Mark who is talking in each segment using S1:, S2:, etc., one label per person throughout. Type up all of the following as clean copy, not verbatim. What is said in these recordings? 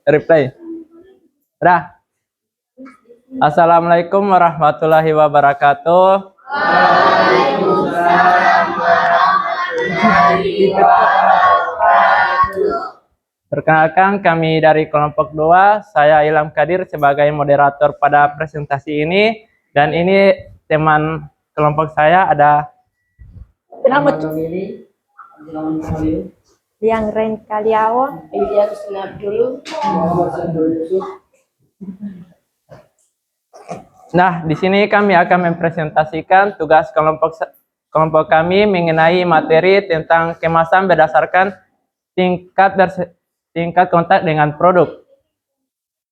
S1: Reply. Dah. Assalamualaikum warahmatullahi wabarakatuh. Waalaikumsalam warahmatullahi wabarakatuh. Perkenalkan, kami dari kelompok 2, saya Ilham Kadir sebagai moderator pada presentasi ini, dan ini teman kelompok saya ada
S2: Yang Ren Kaliawa,
S3: Dia senap dulu.
S1: Nah, di sini kami akan mempresentasikan tugas kelompok kami mengenai materi tentang kemasan berdasarkan tingkat kontak dengan produk.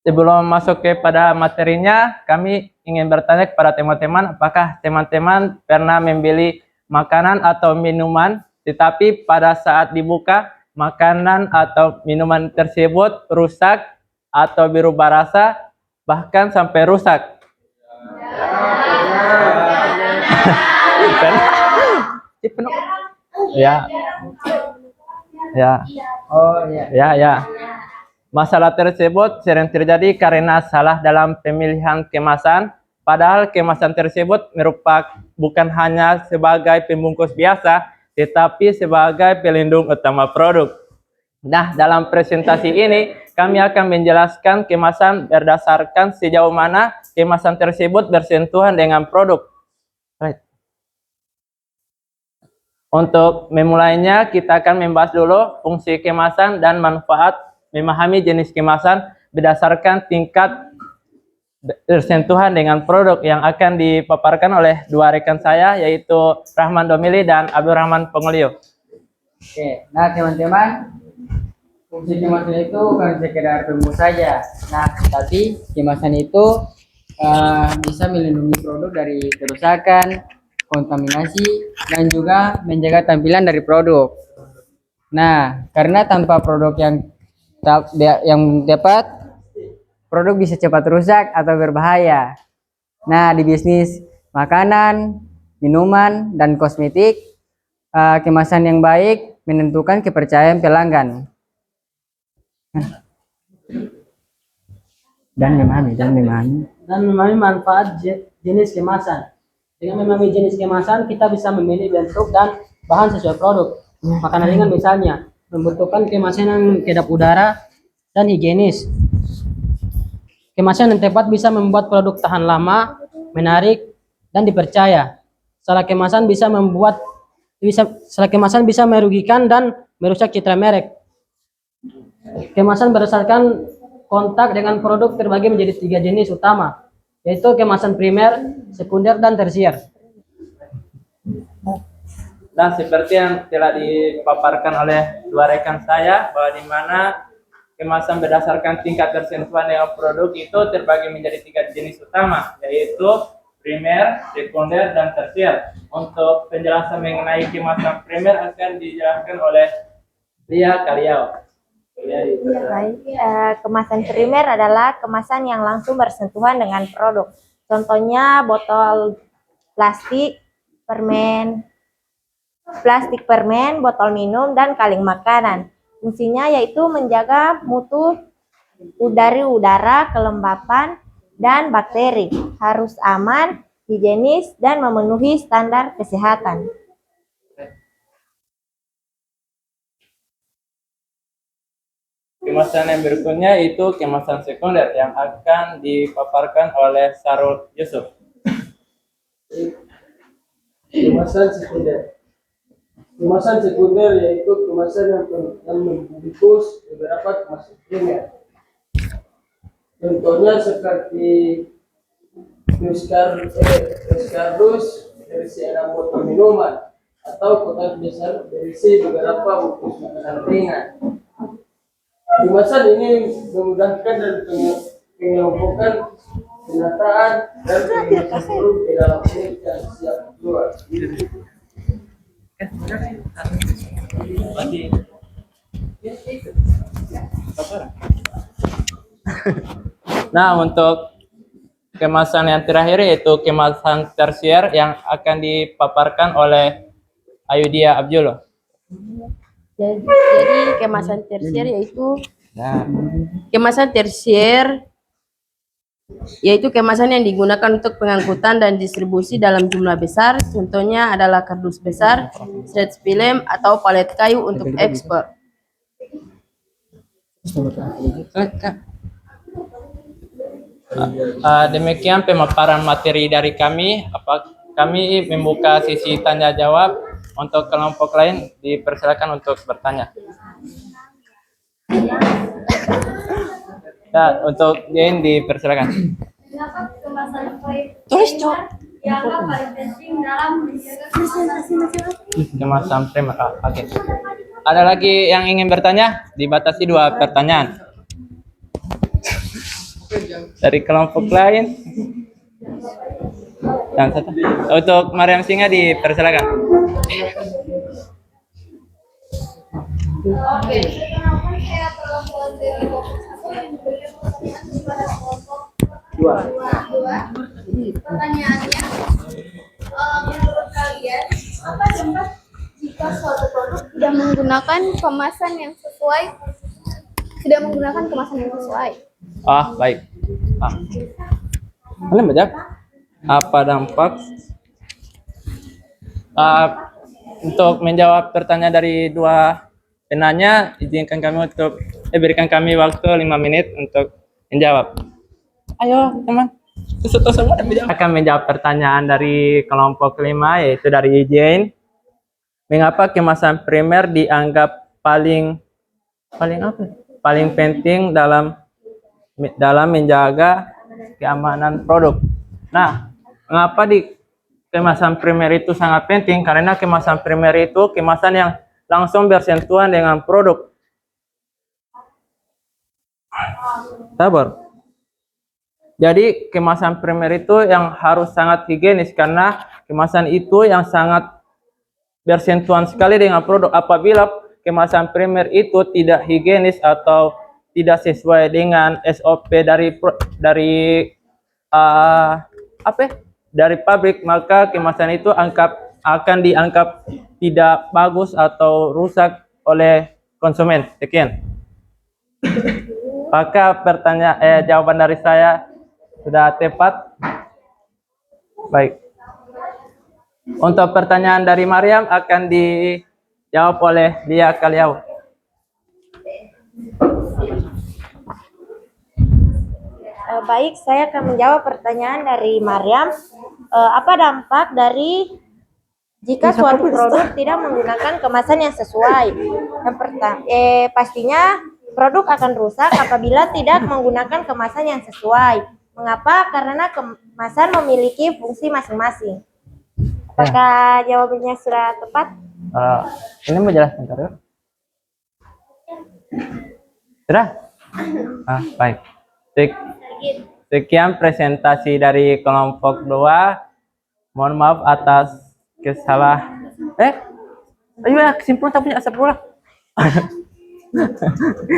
S1: Sebelum masuk kepada materinya, kami ingin bertanya kepada teman-teman, apakah teman-teman pernah membeli makanan atau minuman, tetapi pada saat dibuka, makanan atau minuman tersebut rusak atau berubah rasa, bahkan sampai rusak. Ya. Masalah tersebut sering terjadi karena salah dalam pemilihan kemasan, padahal kemasan tersebut bukan hanya sebagai pembungkus biasa, tetapi sebagai pelindung utama produk. Nah, dalam presentasi ini, kami akan menjelaskan kemasan berdasarkan sejauh mana kemasan tersebut bersentuhan dengan produk. Right. Untuk memulainya, kita akan membahas dulu fungsi kemasan dan manfaat memahami jenis kemasan berdasarkan tingkat bersentuhan dengan produk yang akan dipaparkan oleh dua rekan saya, yaitu Rahman Domili dan Abdurrahman Pengolio.
S4: Oke, nah teman-teman, fungsi kemasan itu bukan sekedar pembungkus saja. Nah, tapi kemasan itu bisa melindungi produk dari kerusakan, kontaminasi, dan juga menjaga tampilan dari produk. Nah, karena tanpa produk yang dapat, produk bisa cepat rusak atau berbahaya. Nah, di bisnis makanan, minuman, dan kosmetik, kemasan yang baik menentukan kepercayaan pelanggan. Dan memahami
S3: manfaat jenis kemasan. Dengan memahami jenis kemasan, kita bisa memilih bentuk dan bahan sesuai produk. Makanan ringan misalnya membutuhkan kemasan yang kedap udara dan higienis. Kemasan yang tepat bisa membuat produk tahan lama, menarik, dan dipercaya. Salah kemasan bisa merugikan dan merusak citra merek. Kemasan berdasarkan kontak dengan produk terbagi menjadi 3 jenis utama, yaitu kemasan primer, sekunder, dan tersier.
S1: Nah, seperti yang telah dipaparkan oleh dua rekan saya, bahwa di mana kemasan berdasarkan tingkat bersentuhan dengan produk itu terbagi menjadi 3 jenis utama, yaitu primer, sekunder, dan tersier. Untuk penjelasan mengenai kemasan primer akan dijelaskan oleh Lia Kaliau.
S2: baik. Kemasan primer adalah kemasan yang langsung bersentuhan dengan produk. Contohnya botol plastik, permen, botol minum, dan kaleng makanan. Fungsinya yaitu menjaga mutu dari udara, kelembapan, dan bakteri. Harus aman, higienis, dan memenuhi standar kesehatan.
S1: Kemasan yang berikutnya itu kemasan sekunder yang akan dipaparkan oleh Sarul Yusuf.
S5: Kemasan sekunder. Kemasan sekunder yaitu kemasan yang membungkus beberapa kemasan primer. Contohnya seperti Kardus berisi 6 botol minuman atau kotak besar berisi beberapa bungkus makanan ringan. Kemasan ini memudahkan dan mengelompokan penataan dan pengemasan produk di dalam unit yang siap dijual.
S1: Nah, untuk kemasan yang terakhir yaitu kemasan tersier yang akan dipaparkan oleh Ayudia Abdullah.
S3: Jadi kemasan tersier yaitu
S1: Nah,
S6: Kemasan tersier yaitu kemasan yang digunakan untuk pengangkutan dan distribusi dalam jumlah besar. Contohnya adalah kardus besar, shred film, atau palet kayu untuk ekspor.
S1: demikian pemaparan materi dari kami. Kami membuka sesi tanya jawab. Untuk kelompok lain dipersilakan untuk bertanya. Ya, untuk Jane dipersilakan.
S7: Kenapa kemasan kue
S6: Tulis, Cok.
S7: dianggap paling penting dalam menjaga kemasan nasional?
S1: Kemasan primer. Oke. Ada lagi yang ingin bertanya? Dibatasi 2 pertanyaan. Dari kelompok lain. Yang satu. Untuk Mariam Singa dipersilakan.
S7: Oke, kenapa saya terlalu dari kelompok 1 yang memberikan pertanyaan kepada kelompok 2? Pertanyaannya, menurut kalian, apa dampak jika suatu produk tidak menggunakan kemasan yang sesuai? Tidak menggunakan kemasan yang sesuai.
S1: Baik. Kalian baca? Apa dampak? Untuk menjawab pertanyaan dari 2 penanya, izinkan kami untuk berikan kami waktu 5 menit untuk menjawab. Ayo, teman. Semua akan menjawab pertanyaan dari kelompok 5, yaitu dari Jane. Mengapa kemasan primer dianggap paling penting dalam menjaga keamanan produk? Nah, mengapa kemasan primer itu sangat penting? Karena kemasan primer itu kemasan yang langsung bersentuhan dengan produk. Sabar. Jadi kemasan primer itu yang harus sangat higienis karena kemasan itu yang sangat bersentuhan sekali dengan produk. Apabila kemasan primer itu tidak higienis atau tidak sesuai dengan SOP dari pabrik, maka kemasan itu akan dianggap tidak bagus atau rusak oleh konsumen. Sekian. Maka jawaban dari saya sudah tepat. Baik. Untuk pertanyaan dari Mariam akan dijawab oleh Lia Kaliau.
S2: Baik, saya akan menjawab pertanyaan dari Mariam. Apa dampak dari jika suatu produk tidak menggunakan kemasan yang sesuai? Yang pertama, pastinya produk akan rusak apabila tidak menggunakan kemasan yang sesuai. Mengapa? Karena kemasan memiliki fungsi masing-masing. Apakah jawabannya sudah tepat?
S1: Ini menjelaskan terus. Sudah? Baik. Sekian presentasi dari kelompok 2. Mohon maaf atas kesalahan. Kesimpulan tak punya asap pula.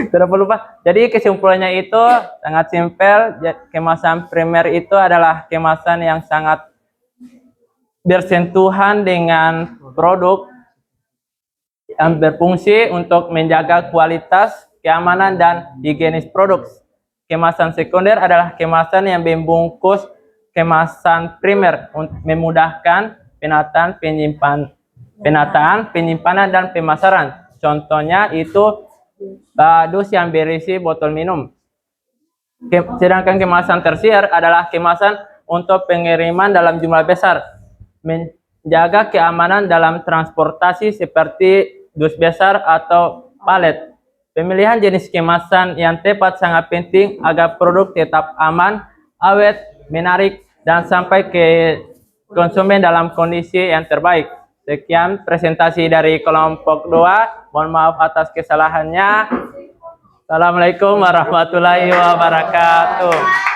S1: Sudah lupa. Jadi kesimpulannya itu sangat simpel. Kemasan primer itu adalah kemasan yang sangat bersentuhan dengan produk yang berfungsi untuk menjaga kualitas, keamanan, dan higienis produk. Kemasan sekunder adalah kemasan yang membungkus kemasan primer untuk memudahkan penataan, penyimpanan, dan pemasaran. Contohnya itu dus yang berisi botol minum. Sedangkan kemasan tersier adalah kemasan untuk pengiriman dalam jumlah besar, menjaga keamanan dalam transportasi seperti dus besar atau palet. Pemilihan jenis kemasan yang tepat sangat penting agar produk tetap aman, awet, menarik, dan sampai ke konsumen dalam kondisi yang terbaik. Sekian presentasi dari kelompok 2. Mohon maaf atas kesalahannya. Assalamualaikum warahmatullahi wabarakatuh.